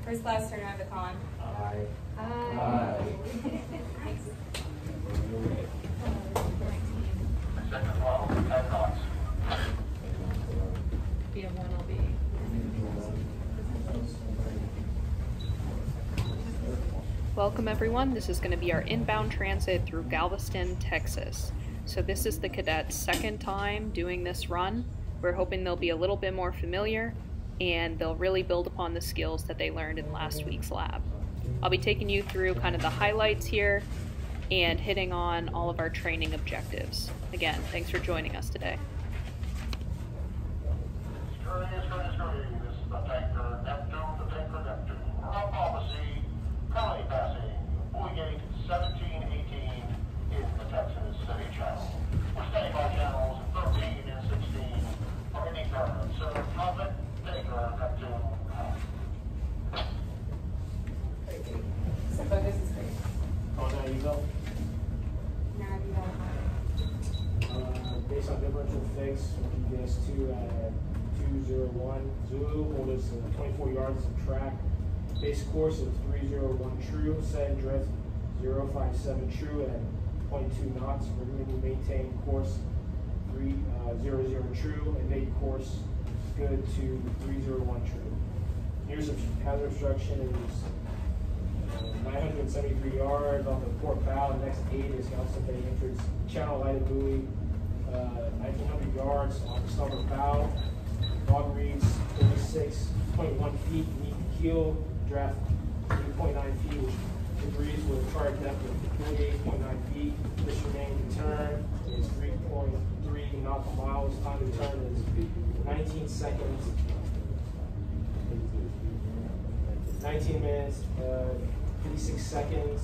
First class, turn around to con. Aye. Aye. Thanks. Second level, 10 knots. B1 will be. Welcome everyone, this is going to be our inbound transit through Galveston, Texas. So this is the cadets' second time doing this run. We're hoping they'll be a little bit more familiar and they'll really build upon the skills that they learned in last week's lab. I'll be taking you through kind of the highlights here and hitting on all of our training objectives. Again, thanks for joining us today. This is the tanker Neptune. Around policy, currently passing buoy gate 1718 in the Texas City Channel. We're staying by channels 13 and 16 for any turn. So, traffic, tanker Neptune. So focus is great. Oh, now you go. Now you go. Based on differential fix, GPS 2 at 201 Zulu, hold us 24 yards of track. Base course of 301 true, set and drift 057 true at 0.2 knots. We're going to maintain course 300 true and make course good to 301 true. Here's a hazard obstruction is 973 yards off the port bow. The next gate is Galveston Bay entrance channel lighted buoy, 1900 yards off the starboard bow. Log reads 36.1 feet beneath the keel, draft 8.9 feet, which agrees with a chart depth of 48.9 feet. This remaining turn is 3.3 nautical miles. Time to turn is 19 seconds. 19 minutes, 56 seconds.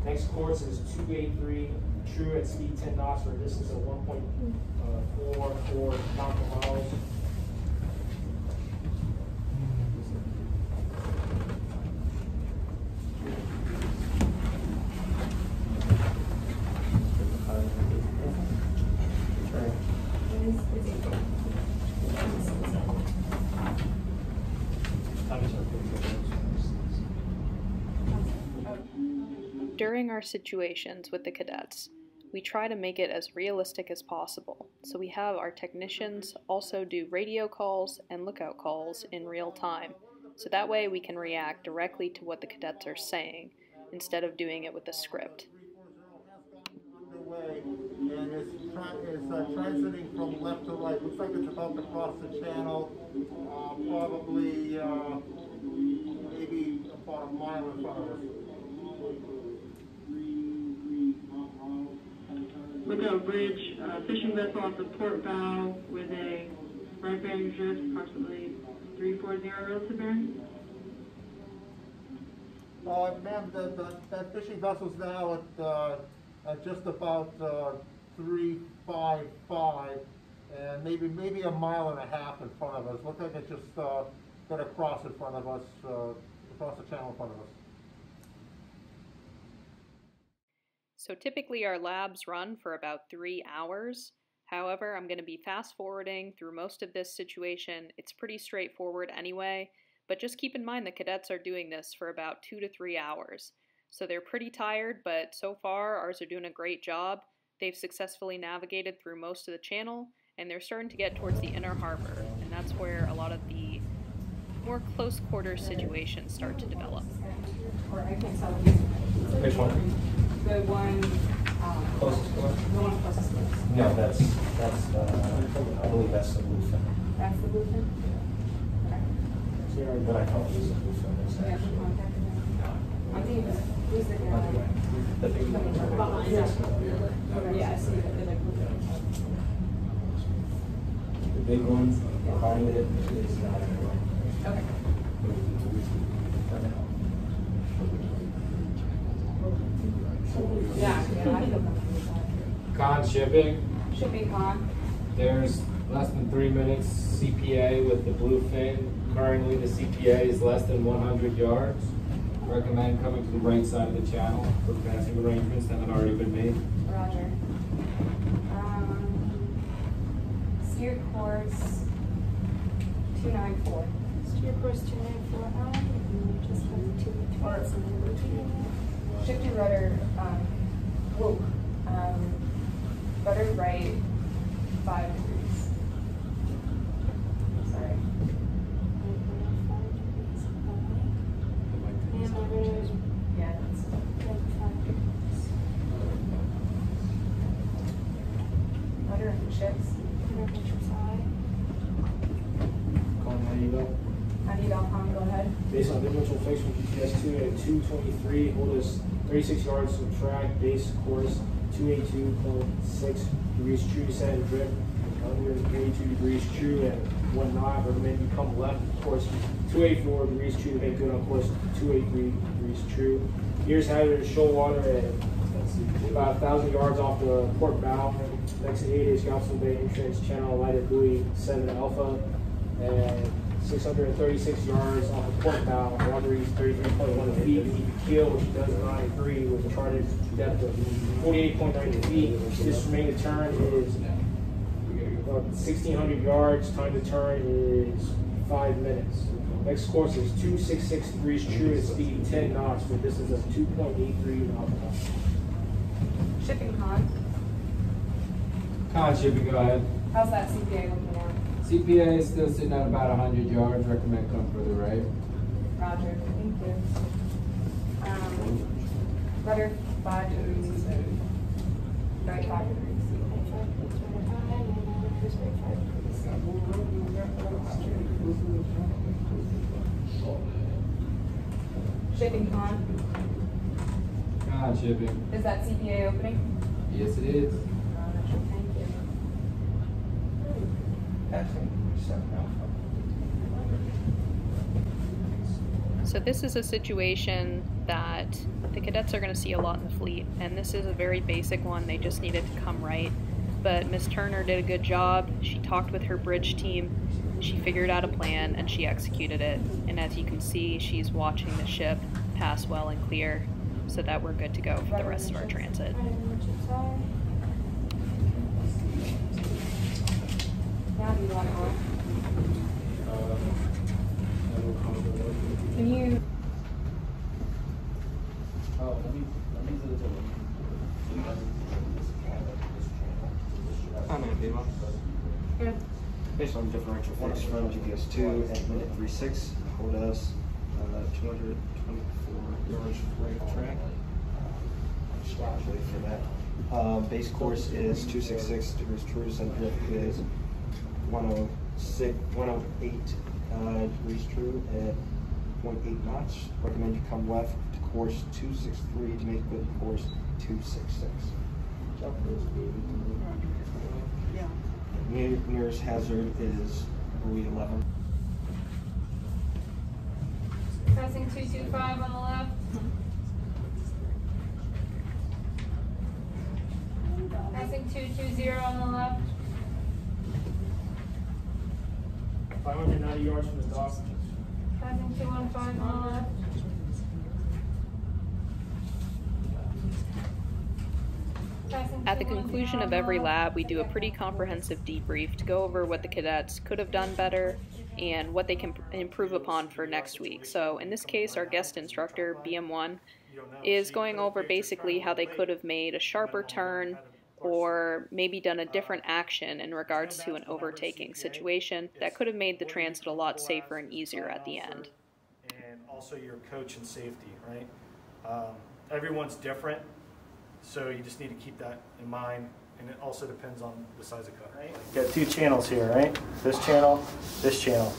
Next course is 283 true at speed 10 knots for a distance of 1.44 nautical miles. During our situations with the cadets, we try to make it as realistic as possible. So we have our technicians also do radio calls and lookout calls in real time. So that way we can react directly to what the cadets are saying instead of doing it with a script. Underway, and it's transiting from left to right. Looks like it's about to cross the channel, probably maybe about a mile in front of us. Lookout bridge, fishing vessel off the port bow with a right bearing drift, approximately 340 relative bearing. Ma'am, that fishing vessel's now at just about 355, and maybe a mile and a half in front of us. Looks like it's just going to cross in front of us, across the channel in front of us. So typically our labs run for about 3 hours. However, I'm going to be fast forwarding through most of this situation. It's pretty straightforward anyway, but just keep in mind the cadets are doing this for about 2 to 3 hours. So they're pretty tired, but so far ours are doing a great job. They've successfully navigated through most of the channel, and they're starting to get towards the inner harbor, and that's where a lot of the more close quarters situations start to develop. Or I can't tell. Which one? The one Closest to us? The one closest to us. No, that's I believe that's the bluefin. That's the bluefin? Okay. But I thought it was the bluefin. It's So we have to actually contact them. I think it was, who's the guy? the big one. Yeah, I see that they're like bluefin. The big one behind it is not Okay. Yeah, I feel comfortable with that. Con shipping, Shipping con. there's less than 3 minutes CPA with the bluefin. Currently the CPA is less than 100 yards. Recommend coming to the right side of the channel for passing arrangements that have already been made. Roger. Steer course 294. Your course 294 and you just have the 2 Shift your rudder, rudder right 5 degrees. Sorry. And my rudder is Yeah, that's 5 degrees. rudder shifts. Rudder shifts high. Colin, how do you go? How do you go, Con? Go ahead. Based on differential fix from GPS 2 at 223, hold us 36 yards from track, base course 282.6 degrees true, descend and drift 182 degrees true and 1 knot. Recommend you come left, course 284 degrees true to make good on course 283 degrees true. Here's hazardous shoal water at about 1,000 yards off the port bow. Next 8 is Galveston Bay entrance channel, lighted buoy 7 alpha, and 636 yards off the port bow. Water reads 33.1 feet. Keep the keel, which does not agree with the charted depth of 48.9 feet. This remaining turn is about 1,600 yards. Time to turn is 5 minutes. Next course is 266 degrees true and speed 10 knots, but this is a 2.83 knot. Shipping, Con. Con shipping, go ahead. How's that CPA looking now? CPA is still sitting at about 100 yards. Recommend come further right. Roger. Thank you. Rudder 5 degrees. Right 5 degrees. Shipping, Con. Con shipping. Is that CPA opening? Yes, it is. Thank you. So this is a situation that the cadets are going to see a lot in the fleet, and this is a very basic one. They just needed to come right. But Miss Turner did a good job. She talked with her bridge team, she figured out a plan, and she executed it. And as you can see, she's watching the ship pass well and clear so that we're good to go for the rest of our transit. Now do you want to go? Can you? Good. Based on differential fix from GPS 2 at minute 36, hold us 224 yards right of track. Wait for that. Base course is 266 degrees true, and drift is 108 degrees true at 0.8 knots. Recommend you come left to course 263 to make good course 266. Nearest hazard is buoy 11. Passing 225 on the left. Passing 220 on the left. 590 yards from the dock. Passing 215 on the left. At the conclusion of every lab, we do a pretty comprehensive debrief to go over what the cadets could have done better and what they can improve upon for next week. So in this case, our guest instructor, BM1, is going over basically how they could have made a sharper turn or maybe done a different action in regards to an overtaking situation that could have made the transit a lot safer and easier at the end. And also your coach and safety, right? Everyone's different. So you just need to keep that in mind, and it also depends on the size of cut, right? You got 2 channels here, right? This channel, this channel.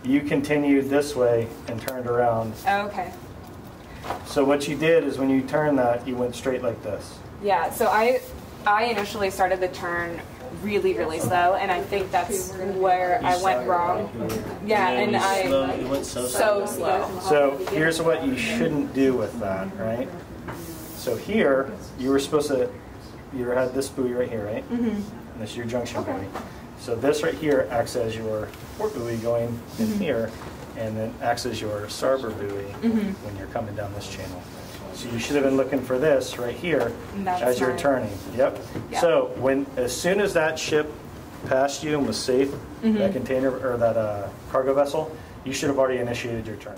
You continued this way and turned around. Oh, okay. So what you did is when you turned that, you went straight like this. Yeah, so I initially started the turn really, really slow, and I think that's where I went wrong. Yeah, and You went so slow. So here's what you shouldn't do with that, right? So here, you were supposed to, you had this buoy right here, right? Mm-hmm. And this is your junction buoy. So this right here acts as your port buoy going in here, and then acts as your starboard buoy when you're coming down this channel. So you should have been looking for this right here as you're turning. Yep. Yeah. So as soon as that ship passed you and was safe, that container or that cargo vessel, you should have already initiated your turn.